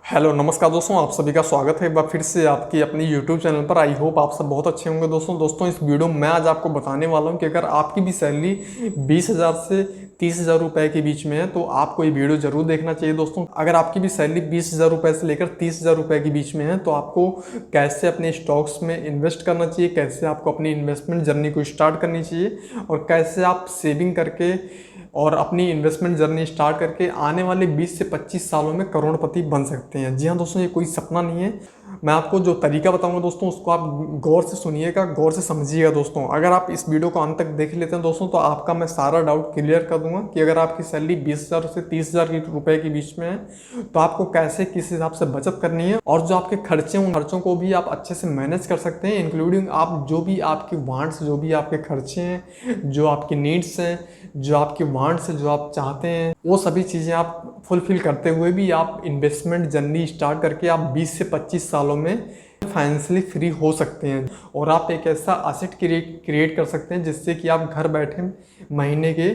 Hello नमस्कार दोस्तों, आप सभी का स्वागत है एक बार फिर से आपकी अपनी यूट्यूब चैनल पर। आई होप आप सब बहुत अच्छे होंगे। दोस्तों इस वीडियो में मैं आज आपको बताने वाला हूं कि अगर आपकी भी सैलरी 20,000 से 30,000 रुपए के बीच में है तो आपको ये वीडियो जरूर देखना चाहिए। दोस्तों अगर आपकी भी सैलरी 20,000 रुपए से लेकर 30,000 रुपए के बीच में है तो आपको कैसे अपने स्टॉक्स में इन्वेस्ट करना चाहिए, कैसे आपको अपनी इन्वेस्टमेंट जर्नी को स्टार्ट करनी चाहिए और कैसे आप सेविंग करके और अपनी इन्वेस्टमेंट जर्नी स्टार्ट करके आने वाले 20 से 25 सालों में करोड़पति बन सकते हैं। जी हाँ दोस्तों, ये कोई सपना नहीं है। मैं आपको जो तरीका बताऊंगा दोस्तों उसको आप गौर से सुनिएगा, गौर से समझिएगा। दोस्तों अगर आप इस वीडियो को अंत तक देख लेते हैं दोस्तों तो आपका मैं सारा डाउट क्लियर कर दूंगा कि अगर आपकी सैलरी 20,000 से 30,000 रुपए के बीच में है तो आपको कैसे किस हिसाब से बचत करनी है और जो आपके खर्चे उन खर्चों को भी आप अच्छे से मैनेज कर सकते हैं, इंक्लूडिंग आप जो भी आपकी वांट्स, जो भी आपके खर्चे हैं, जो आपकी नीड्स हैं, जो आपकी वांट्स जो आप चाहते हैं, वो सभी चीज़ें आप फुलफिल करते हुए भी आप इन्वेस्टमेंट जर्नी स्टार्ट करके आप 20 से 25 सालों में फाइनेंशियली फ्री हो सकते हैं और आप एक ऐसा एसेट क्रिएट कर सकते हैं जिससे कि आप घर बैठे महीने के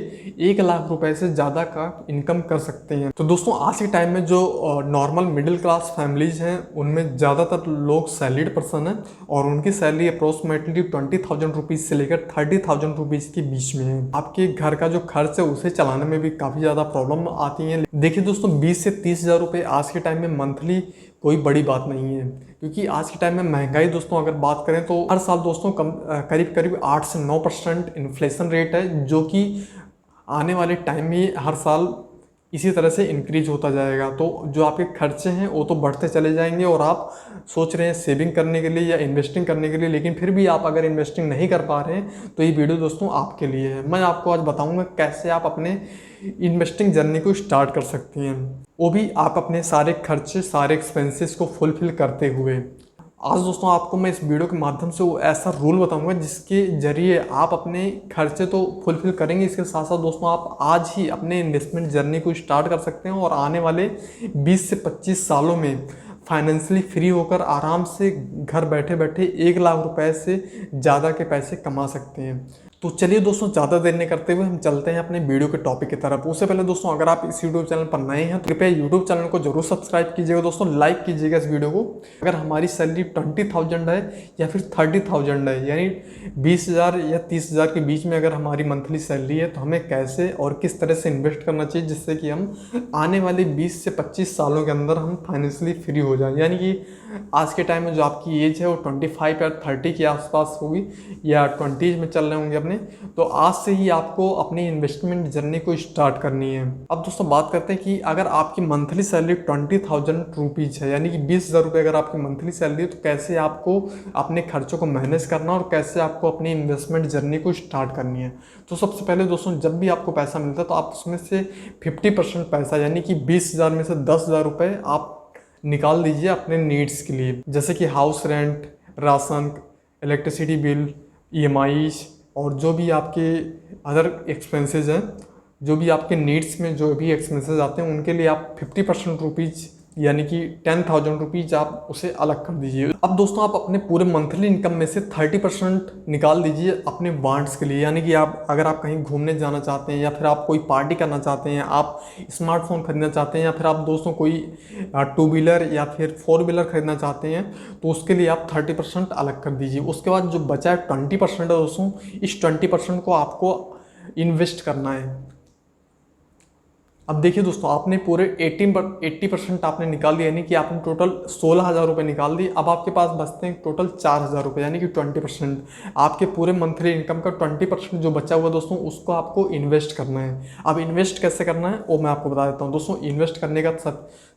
1 लाख रुपए से ज़्यादा का इनकम कर सकते हैं। तो दोस्तों आज के टाइम में जो नॉर्मल मिडिल क्लास फैमिलीज हैं उनमें ज़्यादातर लोग सैलरीड पर्सन हैं और उनकी सैलरी अप्रोक्सीमेटली 20,000 रुपीज़ से लेकर 30,000 रुपीज़ के बीच में है। आपके घर का जो खर्च है उसे चलाने में भी काफ़ी ज़्यादा प्रॉब्लम आती है। देखिए दोस्तों 20 से 30,000 रुपये आज के टाइम में मंथली कोई बड़ी बात नहीं है, क्योंकि आज के टाइम में महंगाई दोस्तों अगर बात करें तो हर साल दोस्तों करीब 8 से 9% इन्फ्लेशन रेट है, जो कि आने वाले टाइम में हर साल इसी तरह से इंक्रीज होता जाएगा। तो जो आपके खर्चे हैं वो तो बढ़ते चले जाएंगे और आप सोच रहे हैं सेविंग करने के लिए या इन्वेस्टिंग करने के लिए, लेकिन फिर भी आप अगर इन्वेस्टिंग नहीं कर पा रहे हैं तो ये वीडियो दोस्तों आपके लिए है। मैं आपको आज बताऊंगा कैसे आप अपने इन्वेस्टिंग जर्नी को स्टार्ट कर सकती हैं, वो भी आप अपने सारे खर्चे, सारे एक्सपेंसेस को फुलफिल करते हुए। आज दोस्तों आपको मैं इस वीडियो के माध्यम से वो ऐसा रूल बताऊंगा जिसके जरिए आप अपने खर्चे तो फुलफिल करेंगे, इसके साथ साथ दोस्तों आप आज ही अपने इन्वेस्टमेंट जर्नी को स्टार्ट कर सकते हैं और आने वाले 20 से 25 सालों में फाइनेंशियली फ्री होकर आराम से घर बैठे बैठे 1 लाख रुपए से ज़्यादा के पैसे कमा सकते हैं। तो चलिए दोस्तों ज़्यादा देर नहीं करते हुए हम चलते हैं अपने वीडियो के टॉपिक की तरफ। उससे पहले दोस्तों अगर आप इस यूट्यूब चैनल पर नए हैं तो कृपया यूट्यूब चैनल को जरूर सब्सक्राइब कीजिएगा। दोस्तों लाइक कीजिएगा इस वीडियो को। अगर हमारी सैलरी 20,000 है या फिर 30,000 है, यानी 20,000 या 30,000 के बीच में अगर हमारी मंथली सैलरी है तो हमें कैसे और किस तरह से इन्वेस्ट करना चाहिए जिससे कि हम आने वाले 20 से 25 सालों के अंदर हम फाइनेंशियली फ्री हो जाएं। यानी कि आज के टाइम में जो आपकी एज है वो 25 या 30 के आसपास होगी या 20s में चल रहे होंगे अपने, तो आज से ही आपको अपनी इन्वेस्टमेंट जर्नी को स्टार्ट करनी है। अब दोस्तों बात करते हैं कि अगर आपकी मंथली सैलरी 20,000 रुपीज़ है, यानी कि 20,000 रुपये अगर आपकी मंथली सैलरी है तो कैसे आपको अपने खर्चों को मैनेज करना और कैसे आपको अपनी इन्वेस्टमेंट जर्नी को स्टार्ट करनी है। तो सबसे पहले दोस्तों जब भी आपको पैसा मिलता है तो आप उसमें से 50% पैसा यानी कि 20,000 में से 10,000 रुपये आप निकाल दीजिए अपने नीड्स के लिए, जैसे कि house rent, ration, electricity bill, EMI और जो भी आपके अदर एक्सपेंसेस हैं, जो भी आपके नीड्स में जो भी एक्सपेंसेस आते हैं उनके लिए आप 50% रुपीज़ यानी कि 10,000 रुपीज़ आप उसे अलग कर दीजिए। अब दोस्तों आप अपने पूरे मंथली इनकम में से 30% निकाल दीजिए अपने वांट्स के लिए, यानी कि आप अगर आप कहीं घूमने जाना चाहते हैं या फिर आप कोई पार्टी करना चाहते हैं, आप स्मार्टफोन खरीदना चाहते हैं या फिर आप दोस्तों कोई 2 व्हीलर या फिर 4 व्हीलर खरीदना चाहते हैं तो उसके लिए आप 30% अलग कर दीजिए। उसके बाद जो बचा है 20% है दोस्तों, इस 20% को आपको इन्वेस्ट करना है। अब देखिए दोस्तों आपने पूरे 80% आपने निकाल दिया, यानी कि आपने टोटल 16,000 रुपये निकाल दिए। अब आपके पास बचते हैं टोटल 4,000 रुपये, यानी कि 20%। आपके पूरे मंथली इनकम का 20% जो बचा हुआ दोस्तों उसको आपको इन्वेस्ट करना है। अब इन्वेस्ट कैसे करना है वो मैं आपको बता देता हूँ। दोस्तों इन्वेस्ट करने का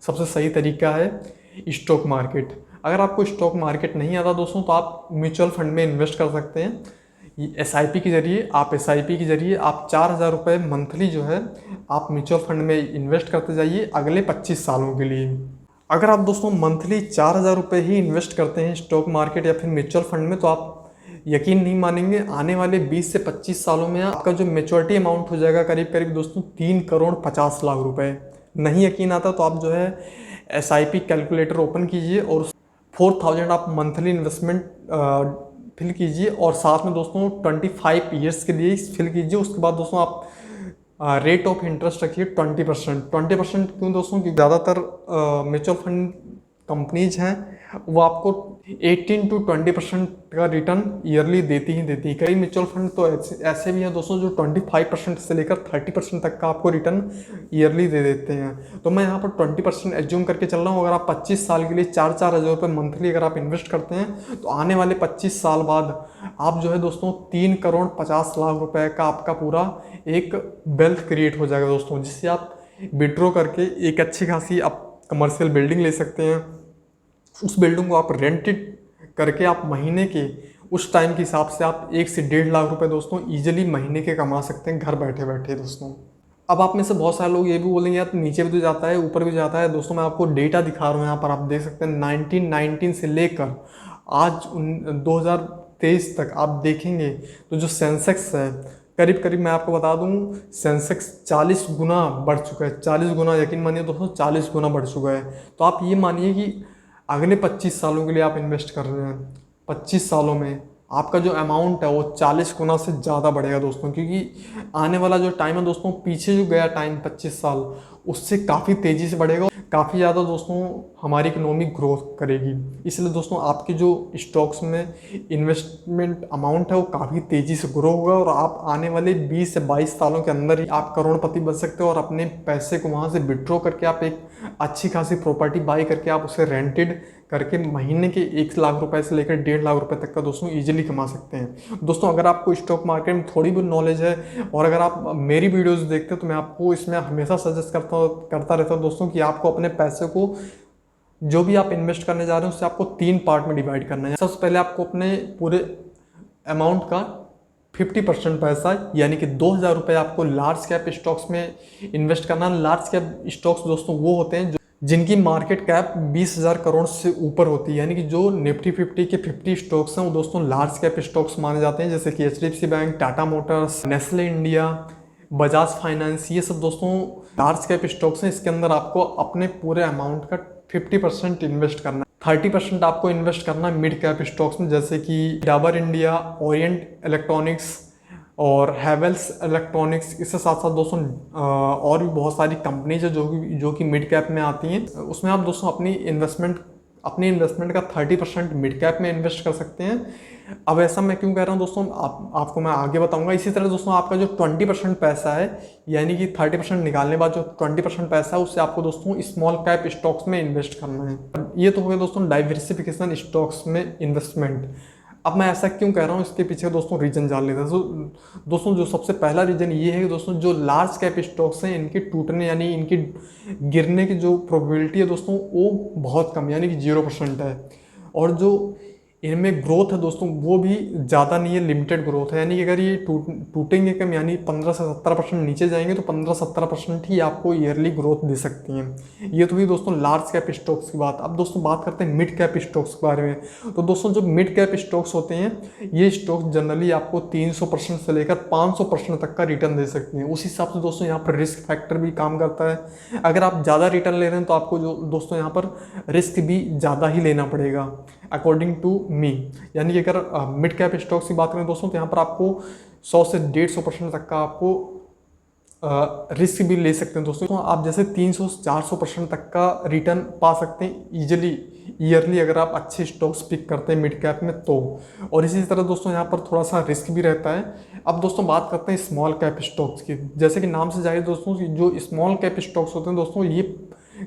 सबसे सही तरीका है स्टॉक मार्केट। अगर आपको स्टॉक मार्केट नहीं आता दोस्तों तो आप म्यूचुअल फंड में इन्वेस्ट कर सकते हैं। SIP के जरिए आप 4,000 रुपये मंथली जो है आप म्यूचुअल फंड में इन्वेस्ट करते जाइए अगले 25 सालों के लिए। अगर आप दोस्तों मंथली 4,000 रुपये ही इन्वेस्ट करते हैं स्टॉक मार्केट या फिर म्यूचुअल फंड में तो आप यकीन नहीं मानेंगे आने वाले 20 से 25 सालों में आपका जो मैच्योरिटी अमाउंट हो जाएगा करीब दोस्तों 3,50,00,000 रुपये। नहीं यकीन आता तो आप जो है SIP कैलकुलेटर ओपन कीजिए और 4,000 आप मंथली इन्वेस्टमेंट फिल कीजिए और साथ में दोस्तों 25 ईयर्स के लिए फिल कीजिए। उसके बाद दोस्तों आप रेट ऑफ इंटरेस्ट रखिए 20%। 20% क्यों दोस्तों? क्योंकि ज़्यादातर म्यूचुअल फंड कंपनीज हैं वो आपको 18 to 20% का रिटर्न ईयरली देती ही देती है। कई म्यूचुअल फंड तो ऐसे भी हैं दोस्तों जो 25% से लेकर 30% तक का आपको रिटर्न ईयरली दे देते हैं। तो मैं यहाँ पर 20% एज्यूम करके चल रहा हूँ। अगर आप 25 साल के लिए 4-4 हज़ार रुपये मंथली अगर आप इन्वेस्ट करते हैं तो आने वाले 25 साल बाद आप जो है दोस्तों 3,50,00,000 रुपए का आपका पूरा एक वेल्थ क्रिएट हो जाएगा दोस्तों, जिससे आप विड्रॉ करके एक अच्छी खासी आप कमर्शियल बिल्डिंग ले सकते हैं। उस बिल्डिंग को आप रेंटेड करके आप महीने के उस टाइम के हिसाब से आप 1 से 1.5 लाख रुपए दोस्तों ईजिली महीने के कमा सकते हैं घर बैठे बैठे दोस्तों। अब आप में से बहुत सारे लोग ये भी बोलेंगे यार नीचे भी तो जाता है ऊपर भी जाता है। दोस्तों मैं आपको डेटा दिखा रहा हूँ, यहाँ पर आप देख सकते हैं 1919 से लेकर आज 2023 तक आप देखेंगे तो जो सेंसेक्स है करीब करीब मैं आपको बता दूं सेंसेक्स 40 गुना बढ़ चुका है। 40 गुना, यकीन मानिए दोस्तों 40 गुना बढ़ चुका है। तो आप ये मानिए कि अगले 25 सालों के लिए आप इन्वेस्ट कर रहे हैं, 25 सालों में आपका जो अमाउंट है वो 40 गुना से ज़्यादा बढ़ेगा दोस्तों। क्योंकि आने वाला जो टाइम है दोस्तों, पीछे जो गया टाइम 25 साल उससे काफ़ी तेज़ी से बढ़ेगा, काफ़ी ज़्यादा दोस्तों हमारी इकोनॉमी ग्रोथ करेगी। इसलिए दोस्तों आपके जो स्टॉक्स में इन्वेस्टमेंट अमाउंट है वो काफ़ी तेज़ी से ग्रो होगा और आप आने वाले 20 से 22 सालों के अंदर ही आप करोड़पति बन सकते हो और अपने पैसे को वहाँ से विड्रॉ करके आप एक अच्छी खासी प्रॉपर्टी बाई करके आप उसे रेंटेड करके महीने के 1 लाख रुपए से लेकर 1.5 लाख रुपए तक का दोस्तों इजीली कमा सकते हैं। दोस्तों अगर आपको स्टॉक मार्केट में थोड़ी बहुत नॉलेज है और अगर आप मेरी वीडियोस देखते हो तो मैं आपको इसमें हमेशा सजेस्ट करता रहता हूँ दोस्तों कि आपको अपने पैसे को जो भी आप इन्वेस्ट करने जा रहे हैं उससे आपको 3 पार्ट में डिवाइड करना है। सबसे पहले आपको अपने पूरे अमाउंट का 50% पैसा यानी कि 2,000 रुपये आपको लार्ज कैप स्टॉक्स में इन्वेस्ट करना। लार्ज कैप स्टॉक्स दोस्तों वो होते हैं जिनकी मार्केट कैप 20,000 करोड़ से ऊपर होती है, यानी कि जो निफ्टी 50 के 50 स्टॉक्स हैं वो दोस्तों लार्ज कैप स्टॉक्स माने जाते हैं, जैसे कि HDFC bank, Tata Motors, Nestle India, Bajaj finance. ये सब दोस्तों लार्ज कैप स्टॉक्स हैं। इसके अंदर आपको अपने पूरे अमाउंट का 50% इन्वेस्ट करना है। 30% आपको इन्वेस्ट करना है मिड कैप स्टॉक्स में, जैसे कि डाबर इंडिया, ओरिएंट इलेक्ट्रॉनिक्स और हैवेल्स इलेक्ट्रॉनिक्स। इसके साथ साथ दोस्तों और भी बहुत सारी कंपनीज है जो कि मिड कैप में आती हैं। उसमें आप दोस्तों अपनी इन्वेस्टमेंट का 30% मिड कैप में इन्वेस्ट कर सकते हैं। अब ऐसा मैं क्यों कह रहा हूँ दोस्तों, आपको मैं आगे बताऊंगा। इसी तरह दोस्तों आपका जो 20% पैसा है, यानी कि 30% निकालने के बाद जो 20% पैसा है उससे आपको दोस्तों स्मॉल कैप स्टॉक्स में इन्वेस्ट करना है। ये तो हो गया दोस्तों डाइवर्सिफिकेशन स्टॉक्स में इन्वेस्टमेंट। अब मैं ऐसा क्यों कह रहा हूँ, इसके पीछे दोस्तों रीजन जान लेते हैं। तो दोस्तों जो सबसे पहला रीजन ये है कि दोस्तों जो लार्ज कैप स्टॉक्स हैं इनके टूटने यानी इनकी गिरने की जो प्रोबेबिलिटी है दोस्तों वो बहुत कम यानी कि 0% है। और जो इनमें ग्रोथ है दोस्तों वो भी ज़्यादा नहीं है, लिमिटेड ग्रोथ है। यानी कि अगर ये टूटेंगे कम यानी 15 से 17% नीचे जाएंगे तो 15-17% ही आपको ईयरली ग्रोथ दे सकती हैं। ये तो हुई दोस्तों लार्ज कैप स्टॉक्स की बात। अब दोस्तों बात करते हैं मिड कैप स्टॉक्स के बारे में। तो दोस्तों जो मिड कैप स्टॉक्स होते हैं ये स्टॉक्स जनरली आपको 300% से लेकर 500% तक का रिटर्न दे सकते हैं। उस हिसाब से दोस्तों यहाँ पर रिस्क फैक्टर भी काम करता है। अगर आप ज़्यादा रिटर्न ले रहे हैं तो आपको जो दोस्तों यहाँ पर रिस्क भी ज़्यादा ही लेना पड़ेगा अकॉर्डिंग टू मी। यानी कि अगर मिड कैप स्टॉक्स की बात करें दोस्तों तो यहाँ पर आपको 100 से 150% तक का आपको रिस्क भी ले सकते हैं दोस्तों। तो आप जैसे 300 से 400% तक का रिटर्न पा सकते हैं ईजिली ईयरली अगर आप अच्छे स्टॉक्स पिक करते हैं मिड कैप में तो। और इसी तरह दोस्तों यहाँ पर थोड़ा सा रिस्क भी रहता है। अब दोस्तों बात करते हैं स्मॉल कैप स्टॉक्स की। जैसे कि नाम से जाहिर दोस्तों जो स्मॉल कैप स्टॉक्स होते हैं दोस्तों, ये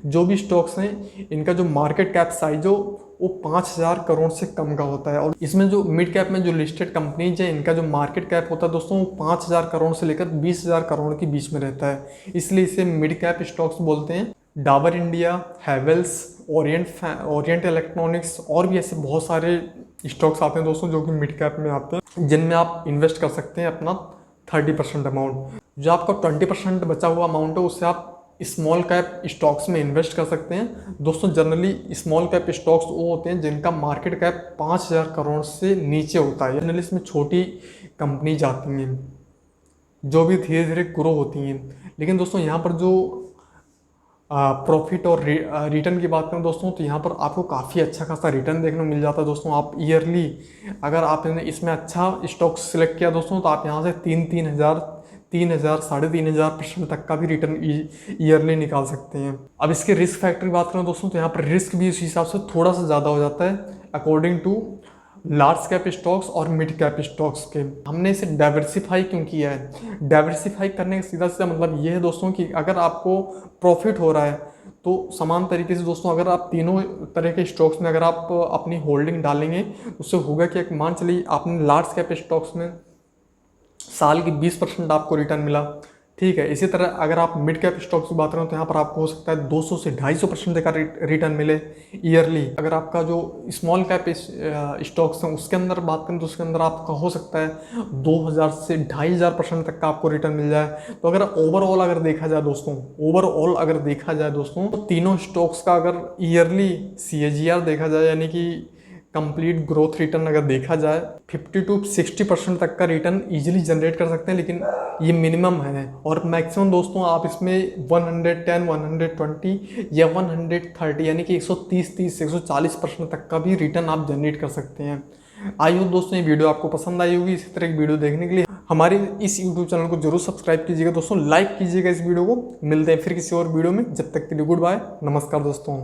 जो भी स्टॉक्स हैं इनका जो मार्केट कैप साइज हो वो 5,000 करोड़ से कम का होता है। और इसमें जो मिड कैप में जो लिस्टेड कंपनीज है इनका जो मार्केट कैप होता है दोस्तों वो 5,000 करोड़ से लेकर 20,000 करोड़ के बीच में रहता है, इसलिए इसे मिड कैप स्टॉक्स बोलते हैं। Dabur India, Havells, Orient electronics और भी ऐसे बहुत सारे स्टॉक्स आते हैं दोस्तों जो कि मिड कैप में आते हैं, जिनमें आप इन्वेस्ट कर सकते हैं अपना 30% अमाउंट। जो आपका 20% बचा हुआ अमाउंट है उससे आप स्मॉल कैप स्टॉक्स में इन्वेस्ट कर सकते हैं। दोस्तों जनरली स्मॉल कैप स्टॉक्स वो होते हैं जिनका मार्केट कैप 5,000 करोड़ से नीचे होता है। जनरली इसमें छोटी कंपनी जाती हैं जो भी धीरे धीरे ग्रो होती हैं। लेकिन दोस्तों यहाँ पर जो प्रॉफिट और रिटर्न की बात करें दोस्तों तो यहाँ पर आपको काफ़ी अच्छा खासा रिटर्न देखने को मिल जाता है दोस्तों। आप ईयरली अगर आपने इसमें अच्छा स्टॉक सिलेक्ट किया दोस्तों तो आप यहाँ से 3,000 3,500% तक का भी रिटर्न ईयरली निकाल सकते हैं। अब इसके रिस्क फैक्टर की बात करें दोस्तों, तो यहाँ पर रिस्क भी इस हिसाब से थोड़ा सा ज़्यादा हो जाता है according to large cap stocks और मिड कैप स्टॉक्स के। हमने इसे डाइवर्सिफाई क्यों किया है? डाइवर्सिफाई करने का सीधा सीधा मतलब ये है दोस्तों कि अगर आपको प्रॉफिट हो रहा है तो समान तरीके से दोस्तों अगर आप तीनों तरह के स्टॉक्स में अगर आप अपनी होल्डिंग डालेंगे, उससे होगा कि एक मान चलिए आपने लार्ज कैप स्टॉक्स में साल की 20% आपको रिटर्न मिला, ठीक है। इसी तरह अगर आप मिड कैप स्टॉक्स की बात करें तो यहाँ पर आपको हो सकता है 200 से 250% का रिटर्न मिले ईयरली। अगर आपका जो स्मॉल कैप स्टॉक्स हैं उसके अंदर बात करें तो उसके अंदर आपका हो सकता है 2000 से 2500% तक का आपको रिटर्न मिल जाए। तो अगर ओवरऑल अगर देखा जाए दोस्तों तो तीनों स्टॉक्स का अगर ईयरली CAGR देखा जाए यानी कि कंप्लीट ग्रोथ रिटर्न अगर देखा जाए 50 to 60% तक का रिटर्न इजीली जनरेट कर सकते हैं, लेकिन ये मिनिमम है। और मैक्सिमम दोस्तों आप इसमें 110, 120 या 130 यानी कि 140% तक का भी रिटर्न आप जनरेट कर सकते हैं। आई होप दोस्तों ये वीडियो आपको पसंद आई होगी। इसी तरह की वीडियो देखने के लिए हमारे इस यूट्यूब चैनल को जरूर सब्सक्राइब कीजिएगा दोस्तों, लाइक कीजिएगा इस वीडियो को। मिलते हैं फिर किसी और वीडियो में, जब तक के लिए गुड बाय, नमस्कार दोस्तों।